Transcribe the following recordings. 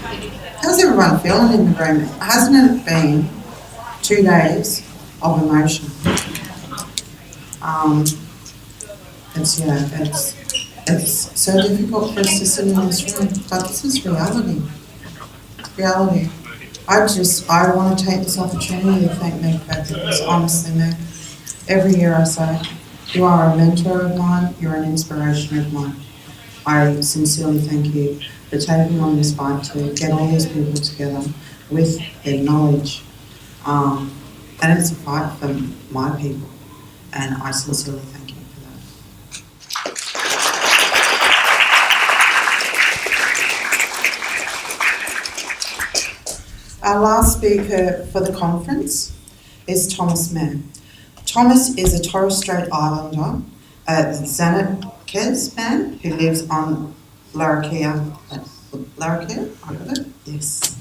How's everyone feeling in the room? Hasn't it been 2 days of emotion? It's so difficult for us to sit in this room, but this is reality. Reality. I want to take this opportunity to thank Meg for this, honestly, Meg. Every year I say, you are a mentor of mine, you're an inspiration of mine. I sincerely thank you for taking on this fight to get all these people together with their knowledge. And it's a fight for my people, and I sincerely thank you for that. Our last speaker for the conference is Thomas Mann. Thomas is a Torres Strait Islander, a Xanakez man who lives on Larrakia, I got it? Yes.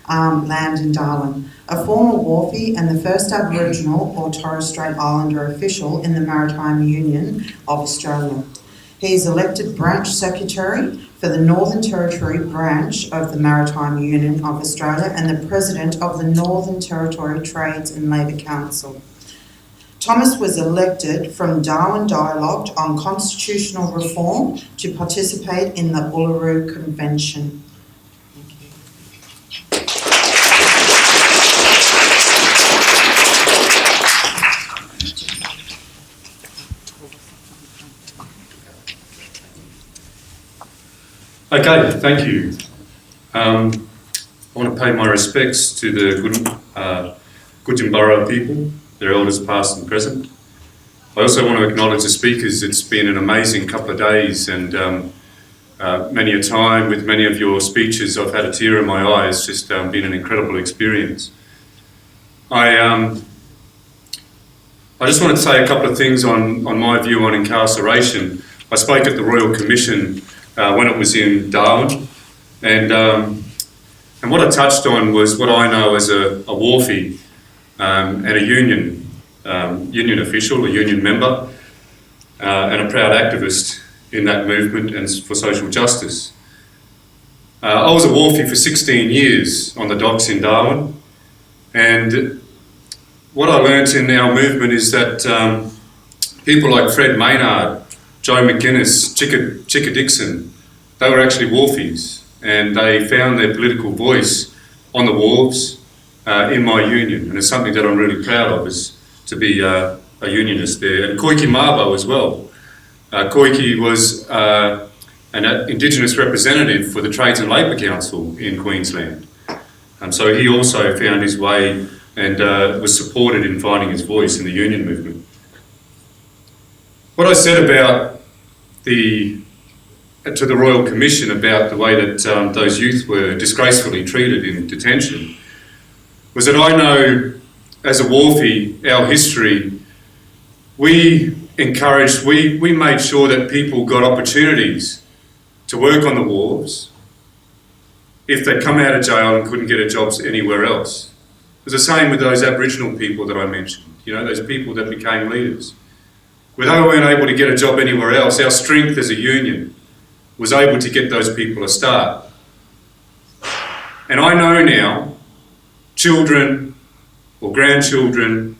Land in Darwin, a former wharfie and the first Aboriginal or Torres Strait Islander official in the Maritime Union of Australia. He is elected branch secretary for the Northern Territory branch of the Maritime Union of Australia and the president of the Northern Territory Trades and Labour Council. Thomas was elected from Darwin Dialogue on Constitutional Reform to participate in the Uluru Convention. Okay, thank you. I want to pay my respects to the Gudjambara people, their elders past and present. I also want to acknowledge the speakers. It's been an amazing couple of days, and many a time with many of your speeches I've had a tear in my eye. It's just been an incredible experience. I just want to say a couple of things on my view on incarceration. I spoke at the Royal Commission when it was in Darwin, and what I touched on was what I know as a wharfie and a union official, a union member, and a proud activist in that movement and for social justice. I was a wharfie for 16 years on the docks in Darwin, and what I learnt in our movement is that people like Fred Maynard, Joe McGuinness, Chicka Dixon, they were actually wharfies, and they found their political voice on the wharves in my union, and it's something that I'm really proud of, is to be a unionist there. And Koiki Mabo as well. Koiki was an Indigenous representative for the Trades and Labour Council in Queensland. So he also found his way and was supported in finding his voice in the union movement. What I said about to the Royal Commission about the way that those youth were disgracefully treated in detention was that I know, as a wharfie, our history, we made sure that people got opportunities to work on the wharves if they'd come out of jail and couldn't get a job anywhere else. It was the same with those Aboriginal people that I mentioned, those people that became leaders. Where they weren't able to get a job anywhere else, our strength as a union was able to get those people a start. And I know now, children or grandchildren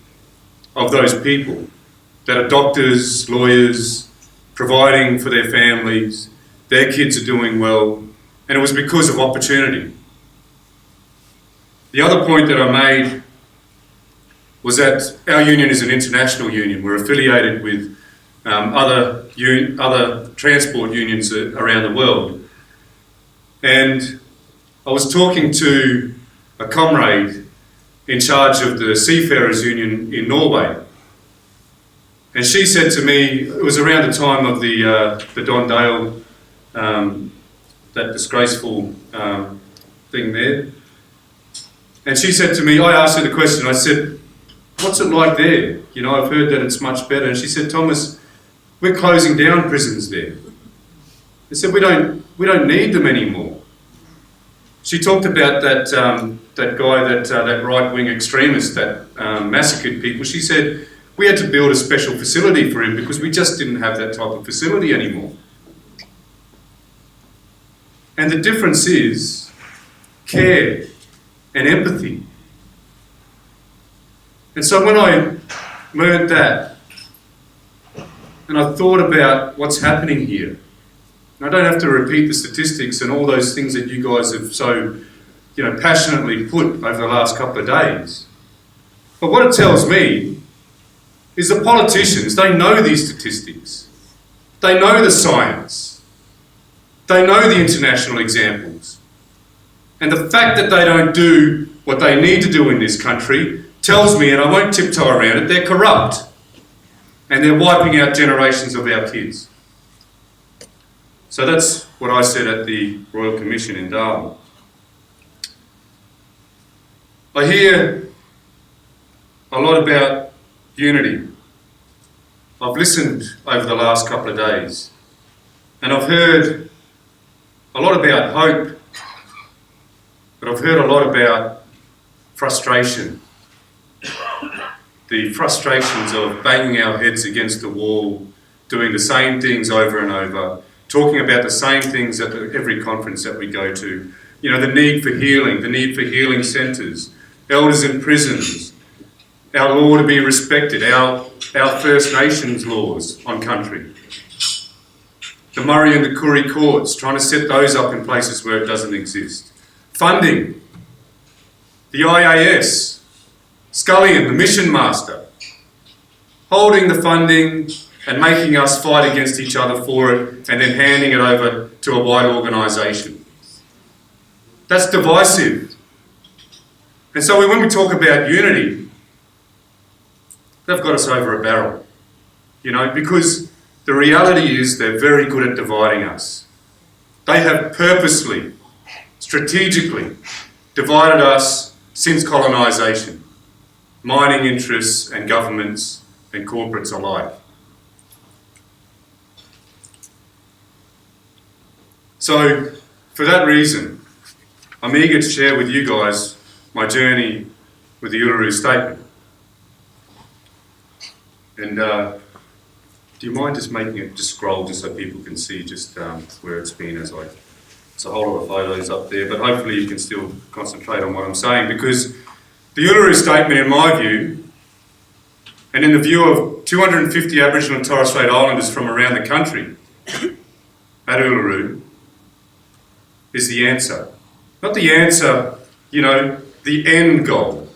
of those people that are doctors, lawyers, providing for their families, their kids are doing well, and it was because of opportunity. The other point that I made was that our union is an international union. We're affiliated with other transport unions around the world. And I was talking to a comrade in charge of the Seafarers Union in Norway. And she said to me, it was around the time of the Don Dale, that disgraceful thing there. And she said to me, I asked her the question, I said, what's it like there? I've heard that it's much better. And she said, Thomas, we're closing down prisons there. I said, we don't need them anymore. She talked about that guy, that right-wing extremist that massacred people. She said, we had to build a special facility for him because we just didn't have that type of facility anymore. And the difference is care and empathy. And so when I learned that, and I thought about what's happening here, and I don't have to repeat the statistics and all those things that you guys have so, passionately put over the last couple of days. But what it tells me is the politicians, they know these statistics. They know the science. They know the international examples. And the fact that they don't do what they need to do in this country tells me, and I won't tiptoe around it, they're corrupt. And they're wiping out generations of our kids. So that's what I said at the Royal Commission in Darwin. I hear a lot about unity. I've listened over the last couple of days, and I've heard a lot about hope, but I've heard a lot about frustration. The frustrations of banging our heads against the wall, doing the same things over and over, talking about the same things at every conference that we go to. The need for healing centres, elders in prisons, our law to be respected, our First Nations laws on country. The Murray and the Koori courts, trying to set those up in places where it doesn't exist. Funding, the IAS, Scullion, the mission master, holding the funding and making us fight against each other for it and then handing it over to a wide organisation. That's divisive. And so when we talk about unity, they've got us over a barrel, because the reality is they're very good at dividing us. They have purposely, strategically divided us since colonisation, mining interests and governments and corporates alike. So, for that reason, I'm eager to share with you guys my journey with the Uluru Statement. And do you mind just making it just scroll just so people can see just where it's been as it's a whole lot of photos up there, but hopefully you can still concentrate on what I'm saying, because the Uluru Statement, in my view, and in the view of 250 Aboriginal and Torres Strait Islanders from around the country at Uluru, is the answer. Not the answer, the end goal,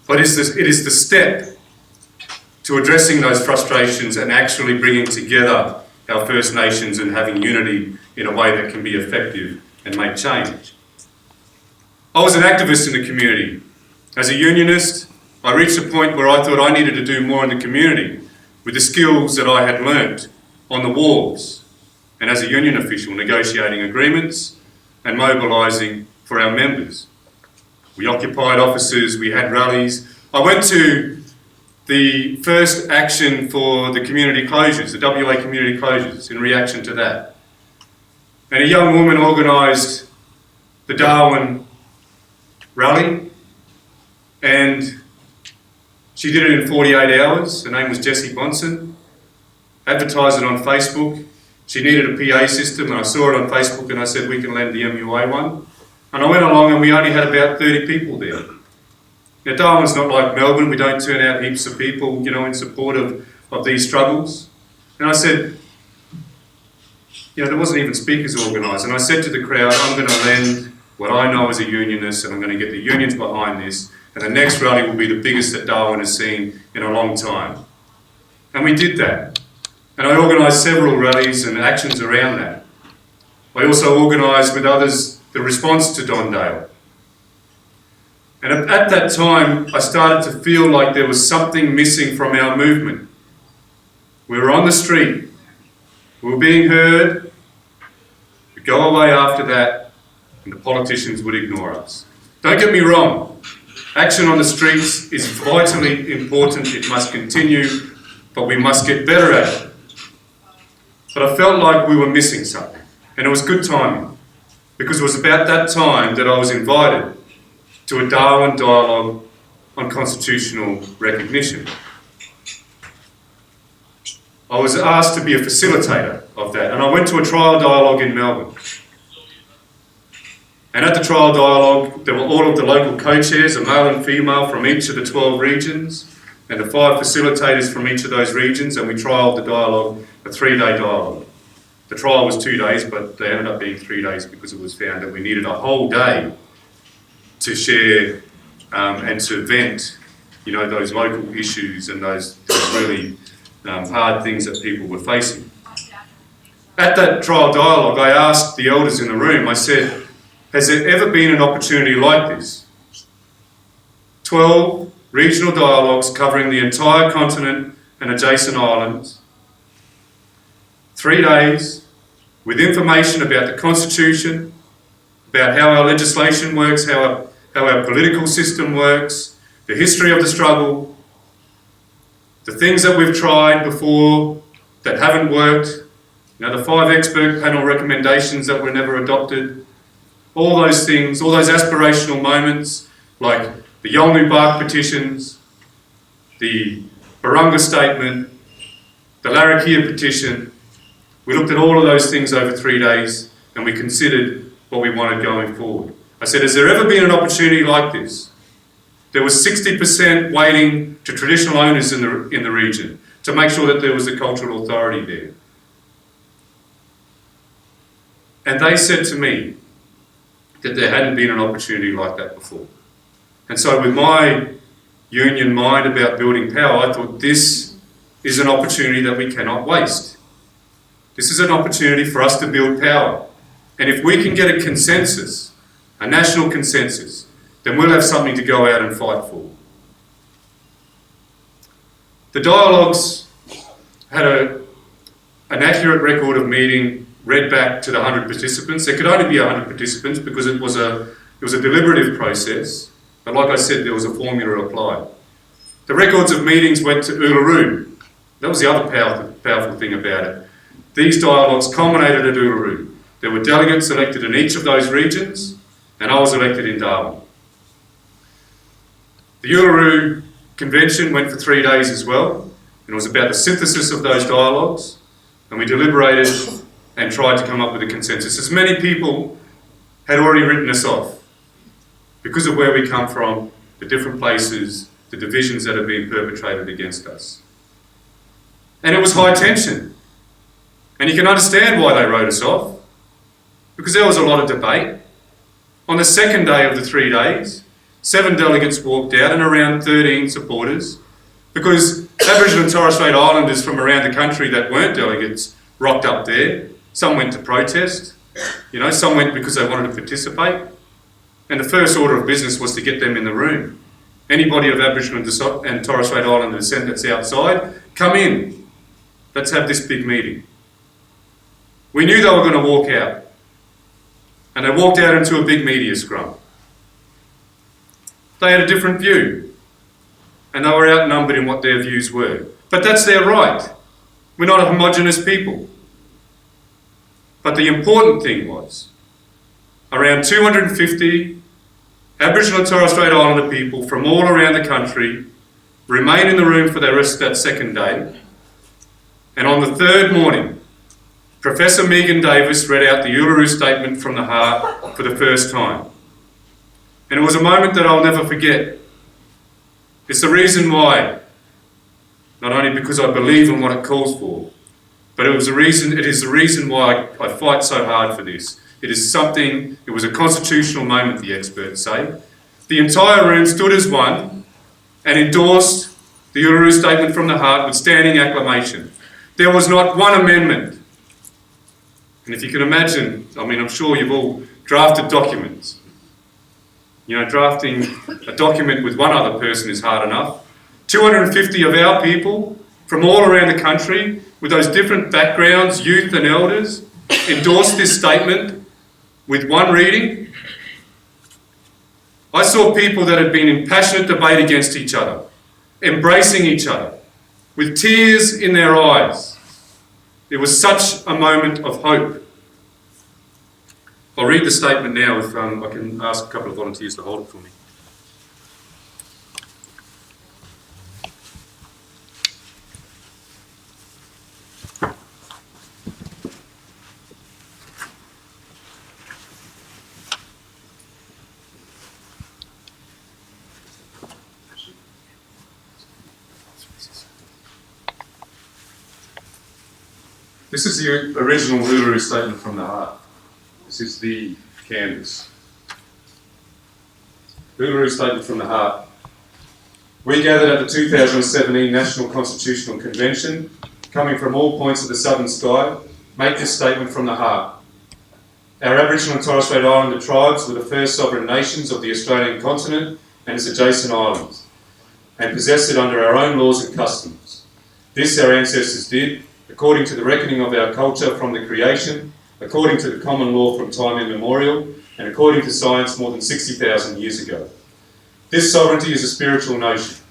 but it is the step to addressing those frustrations and actually bringing together our First Nations and having unity in a way that can be effective and make change. I was an activist in the community. As a unionist, I reached a point where I thought I needed to do more in the community with the skills that I had learnt on the wharves and as a union official, negotiating agreements and mobilising for our members. We occupied offices, we had rallies. I went to the first action for the community closures, the WA community closures, in reaction to that. And a young woman organised the Darwin rally, and she did it in 48 hours. Her name was Jessie Bonson. Advertised it on Facebook. She needed a PA system, and I saw it on Facebook, and I said, we can lend the MUA one. And I went along, and we only had about 30 people there. Now, Darwin's not like Melbourne. We don't turn out heaps of people, in support of these struggles. And I said, there wasn't even speakers organised. And I said to the crowd, I'm going to lend what I know as a unionist, and I'm going to get the unions behind this. And the next rally will be the biggest that Darwin has seen in a long time. And we did that. And I organised several rallies and actions around that. I also organised with others the response to Don Dale. And at that time, I started to feel like there was something missing from our movement. We were on the street, we were being heard, we'd go away after that, and the politicians would ignore us. Don't get me wrong, action on the streets is vitally important, it must continue, but we must get better at it. But I felt like we were missing something, and it was good timing, because it was about that time that I was invited to a Darwin dialogue on constitutional recognition. I was asked to be a facilitator of that, and I went to a trial dialogue in Melbourne. And at the trial dialogue, there were all of the local co-chairs, a male and female from each of the 12 regions, and the 5 facilitators from each of those regions, and we trialled the dialogue, a 3-day dialogue. The trial was 2 days, but they ended up being 3 days because it was found that we needed a whole day to share and to vent, you know, those local issues and those really hard things that people were facing. At that trial dialogue, I asked the elders in the room, I said, has there ever been an opportunity like this? 12 regional dialogues covering the entire continent and adjacent islands, 3 days, with information about the Constitution, about how our legislation works, how our political system works, the history of the struggle, the things that we've tried before that haven't worked, you know, the 5 expert panel recommendations that were never adopted, all those things, all those aspirational moments, like the Yolngu Bark petitions, the Barunga Statement, the Larrakia petition. We looked at all of those things over 3 days and we considered what we wanted going forward. I said, has there ever been an opportunity like this? There was 60% weighting to traditional owners in the region to make sure that there was a cultural authority there. And they said to me that there hadn't been an opportunity like that before. And so with my union mind about building power, I thought this is an opportunity that we cannot waste. This is an opportunity for us to build power. And if we can get a consensus, a national consensus, then we'll have something to go out and fight for. The dialogues had an accurate record of meeting read back to the 100 participants. There could only be 100 participants because it was a deliberative process, but like I said, there was a formula applied. The records of meetings went to Uluru. That was the other powerful thing about it. These dialogues culminated at Uluru. There were delegates elected in each of those regions, and I was elected in Darwin. The Uluru Convention went for 3 days as well, and it was about the synthesis of those dialogues, and we deliberated and tried to come up with a consensus. As many people had already written us off because of where we come from, the different places, the divisions that have been perpetrated against us. And it was high tension. And you can understand why they wrote us off, because there was a lot of debate. On the second day of the 3 days, 7 delegates walked out and around 13 supporters, because Aboriginal and Torres Strait Islanders from around the country that weren't delegates rocked up there. Some went to protest, you know, some went because they wanted to participate. And the first order of business was to get them in the room. Anybody of Aboriginal and Torres Strait Islander descent that's outside, come in. Let's have this big meeting. We knew they were going to walk out. And they walked out into a big media scrum. They had a different view. And they were outnumbered in what their views were. But that's their right. We're not a homogenous people. But the important thing was, around 250 Aboriginal and Torres Strait Islander people from all around the country remained in the room for the rest of that second day. And on the third morning, Professor Megan Davis read out the Uluru Statement from the Heart for the first time. And it was a moment that I'll never forget. It's the reason why, not only because I believe in what it calls for, but it is the reason why I fight so hard for this. It was a constitutional moment, the experts say. The entire room stood as one and endorsed the Uluru Statement from the Heart with standing acclamation. There was not one amendment. And if you can imagine, I mean, I'm sure you've all drafted documents. You know, drafting a document with one other person is hard enough. 250 of our people from all around the country, with those different backgrounds, youth and elders, endorsed this statement with one reading. I saw people that had been in passionate debate against each other, embracing each other, with tears in their eyes. It was such a moment of hope. I'll read the statement now if I can ask a couple of volunteers to hold it for me. This is the original Uluru Statement from the Heart. This is the canvas. Uluru Statement from the Heart. We gathered at the 2017 National Constitutional Convention, coming from all points of the southern sky, make this statement from the heart. Our Aboriginal and Torres Strait Islander tribes were the first sovereign nations of the Australian continent and its adjacent islands, and possessed it under our own laws and customs. This our ancestors did, according to the reckoning of our culture from the creation, according to the common law from time immemorial, and according to science more than 60,000 years ago. This sovereignty is a spiritual notion.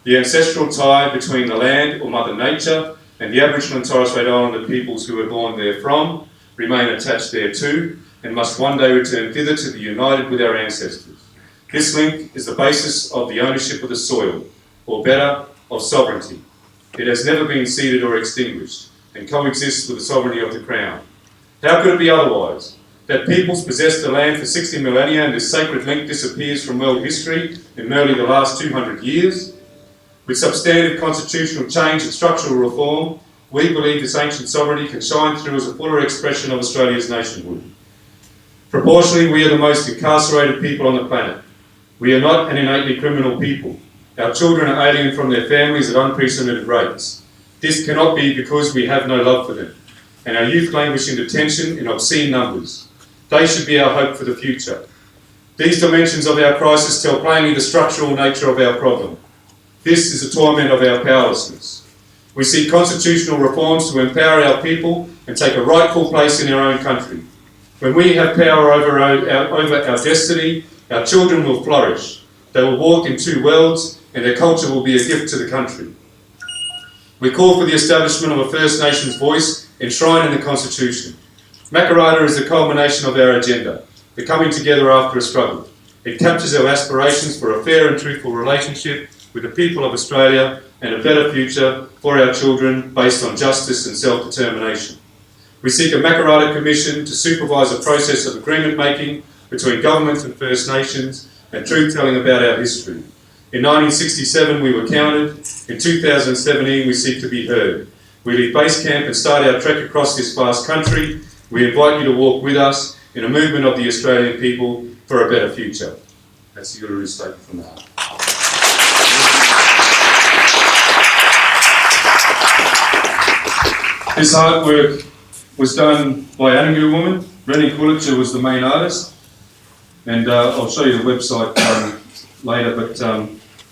The ancestral tie between the land, or Mother Nature, and the Aboriginal and Torres Strait Islander peoples who were born therefrom remain attached thereto, and must one day return thither to be united with our ancestors. This link is the basis of the ownership of the soil, or better, of sovereignty. It has never been ceded or extinguished, and coexists with the sovereignty of the Crown. How could it be otherwise? That peoples possessed the land for 60 millennia and this sacred link disappears from world history in merely the last 200 years? With substantive constitutional change and structural reform, we believe this ancient sovereignty can shine through as a fuller expression of Australia's nationhood. Proportionally, we are the most incarcerated people on the planet. We are not an innately criminal people. Our children are alien from their families at unprecedented rates. This cannot be because we have no love for them, and our youth languish in detention in obscene numbers. They should be our hope for the future. These dimensions of our crisis tell plainly the structural nature of our problem. This is the torment of our powerlessness. We seek constitutional reforms to empower our people and take a rightful place in our own country. When we have power over our destiny, our children will flourish. They will walk in two worlds, and their culture will be a gift to the country. We call for the establishment of a First Nations voice enshrined in the Constitution. Makarrata is the culmination of our agenda, the coming together after a struggle. It captures our aspirations for a fair and truthful relationship with the people of Australia and a better future for our children based on justice and self-determination. We seek a Makarrata Commission to supervise a process of agreement making between government and First Nations and truth-telling about our history. In 1967 we were counted, in 2017 we seek to be heard. We leave base camp and start our trek across this vast country. We invite you to walk with us in a movement of the Australian people for a better future. That's the Uluru Statement from the Heart. This artwork was done by Anangu woman. Rennie Kulitcher was the main artist. And I'll show you the website later, but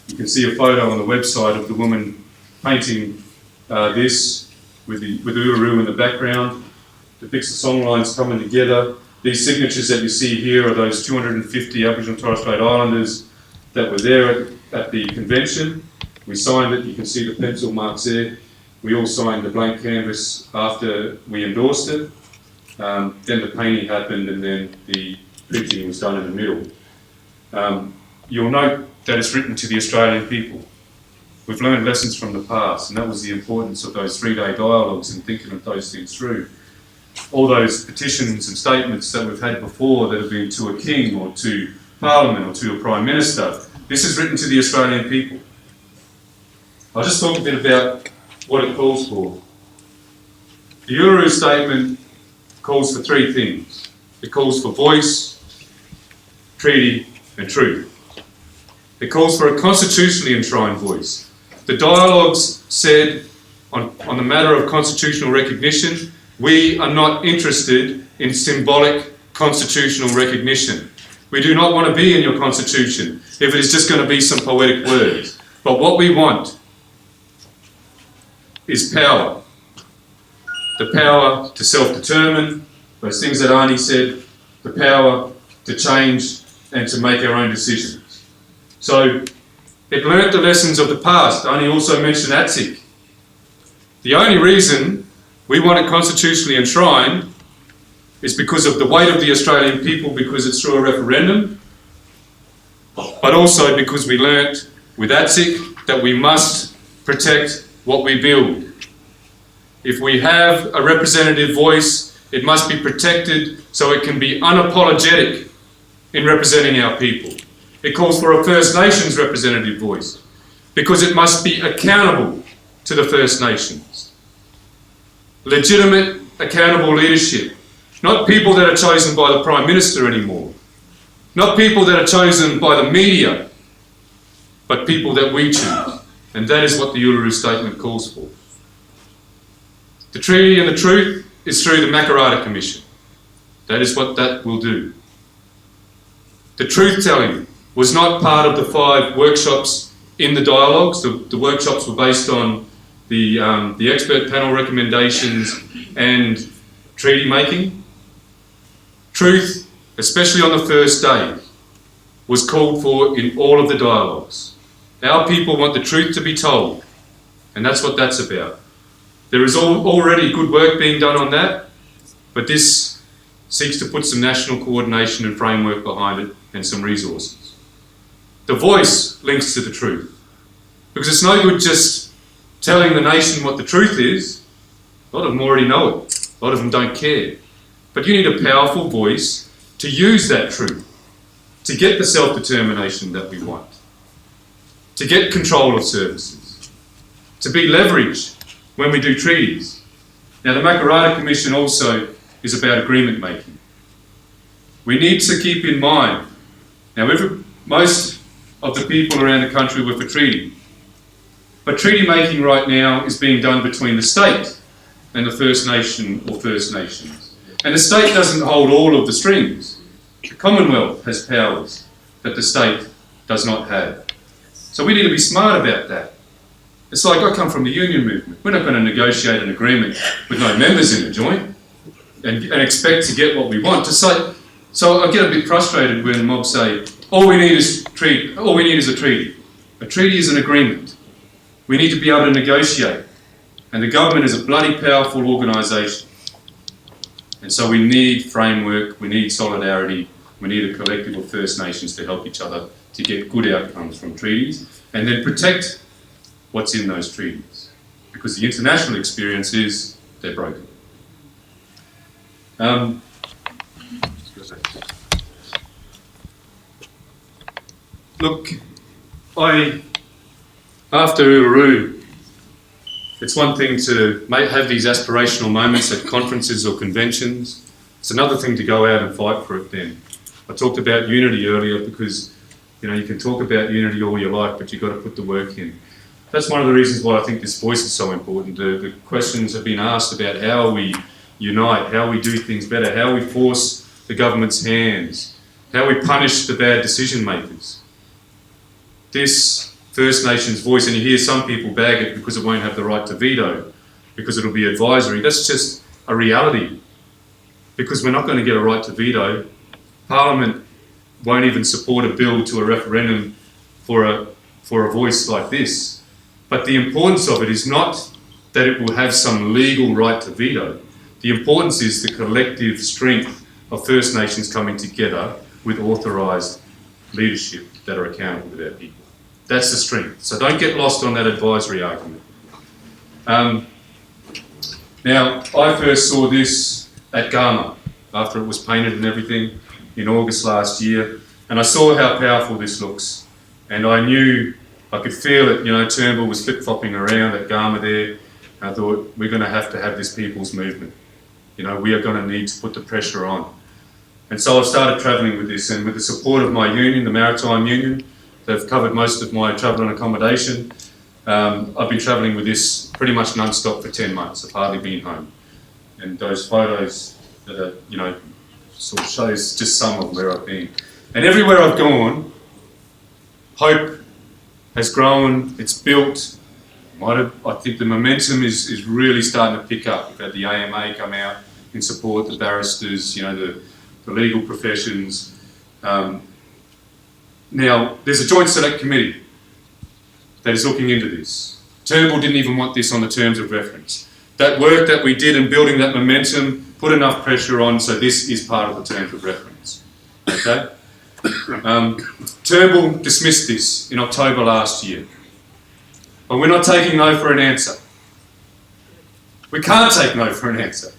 you can see a photo on the website of the woman painting this with Uluru in the background. Depicts the songlines coming together. These signatures that you see here are those 250 Aboriginal and Torres Strait Islanders that were there at the convention. We signed it, you can see the pencil marks there. We all signed the blank canvas after we endorsed it. Then the painting happened and then the printing was done in the middle. You'll note that it's written to the Australian people. We've learned lessons from the past, and that was the importance of those three-day dialogues and thinking of those things through. All those petitions and statements that we've had before that have been to a king or to Parliament or to a Prime Minister, this is written to the Australian people. I'll just talk a bit about what it calls for. The Uluru Statement calls for three things. It calls for voice, treaty and truth. It calls for a constitutionally enshrined voice. The dialogues said on the matter of constitutional recognition, we are not interested in symbolic constitutional recognition. We do not want to be in your constitution if it is just going to be some poetic words. But what we want is power. The power to self-determine, those things that Arnie said, the power to change and to make our own decisions. So it learnt the lessons of the past. Arnie also mentioned ATSIC. The only reason we want it constitutionally enshrined is because of the weight of the Australian people, because it's through a referendum, but also because we learnt with ATSIC that we must protect what we build. If we have a representative voice, it must be protected so it can be unapologetic in representing our people. It calls for a First Nations representative voice because it must be accountable to the First Nations. legitimate, accountable leadership. Not people that are chosen by the Prime Minister anymore. Not people that are chosen by the media, but people that we choose. And that is what the Uluru Statement calls for. The treaty and the truth is through the Makarrata Commission. That is what that will do. The truth-telling was not part of the 5 workshops in the dialogues. The workshops were based on the expert panel recommendations and treaty making. Truth, especially on the first day, was called for in all of the dialogues. Our people want the truth to be told, and that's what that's about. There is already good work being done on that, but this seeks to put some national coordination and framework behind it and some resources. The voice links to the truth, because it's no good just telling the nation what the truth is. A lot of them already know it. A lot of them don't care. But you need a powerful voice to use that truth, to get the self-determination that we want, to get control of services, to be leveraged when we do treaties. Now, the Makarrata Commission also is about agreement making. We need to keep in mind, now most of the people around the country were for treaty, but treaty making right now is being done between the state and the First Nation or First Nations. And the state doesn't hold all of the strings. The Commonwealth has powers that the state does not have. So we need to be smart about that. It's like I come from the union movement. We're not going to negotiate an agreement with no members in the joint and expect to get what we want. So I get a bit frustrated when mobs say, all we need is a treaty. A treaty is an agreement. We need to be able to negotiate. And the government is a bloody powerful organisation. And so we need framework, we need solidarity, we need a collective of First Nations to help each other to get good outcomes from treaties and then protect what's in those treaties. Because the international experience is they're broken. Look, after Uluru, it's one thing to have these aspirational moments at conferences or conventions. It's another thing to go out and fight for it then. I talked about unity earlier because, you can talk about unity all you like, but you've got to put the work in. That's one of the reasons why I think this voice is so important. The questions have been asked about how we unite, how we do things better, how we force the government's hands, how we punish the bad decision makers. This First Nations voice, and you hear some people bag it because it won't have the right to veto, because it'll be advisory. That's just a reality. Because we're not going to get a right to veto. Parliament won't even support a bill to a referendum for a voice like this. But the importance of it is not that it will have some legal right to veto. The importance is the collective strength of First Nations coming together with authorised leadership that are accountable to their people. That's the strength. So don't get lost on that advisory argument. Now, I first saw this at Gama, after it was painted and everything, in August last year, and I saw how powerful this looks. And I knew, I could feel it, Turnbull was flip-flopping around at Gama there, and I thought, we're going to have this people's movement. We are going to need to put the pressure on. And so I've started travelling with this, and with the support of my union, the Maritime Union, they've covered most of my travel and accommodation. I've been travelling with this pretty much non-stop for 10 months. I've hardly been home. And those photos that are, sort of shows just some of where I've been. And everywhere I've gone, hope has grown, it's built. I think the momentum is really starting to pick up. We've had the AMA come out in support, the barristers, the legal professions. Now, there's a joint select committee that is looking into this. Turnbull didn't even want this on the terms of reference. That work that we did in building that momentum put enough pressure on, so this is part of the terms of reference. Okay? Turnbull dismissed this in October last year. But we're not taking no for an answer. We can't take no for an answer.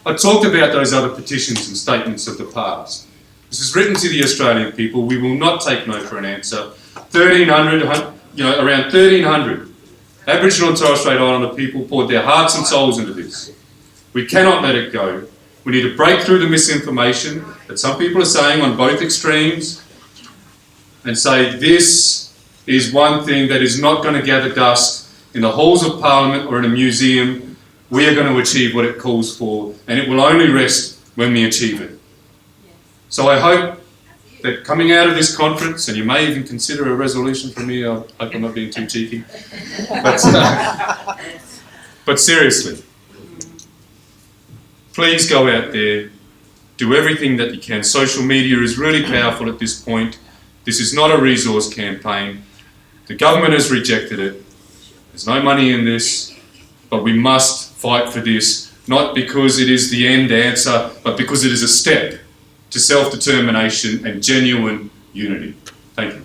I talked about those other petitions and statements of the past. This is written to the Australian people. We will not take no for an answer. 1,300, around 1,300 Aboriginal and Torres Strait Islander people poured their hearts and souls into this. We cannot let it go. We need to break through the misinformation that some people are saying on both extremes and say this is one thing that is not going to gather dust in the halls of Parliament or in a museum. We are going to achieve what it calls for, and it will only rest when we achieve it. So I hope that coming out of this conference, and you may even consider a resolution from me, I hope I'm not being too cheeky, but seriously, please go out there, do everything that you can. Social media is really powerful at this point. This is not a resource campaign. The government has rejected it. There's no money in this, but we must fight for this, not because it is the end answer, but because it is a step to self-determination and genuine unity. Thank you.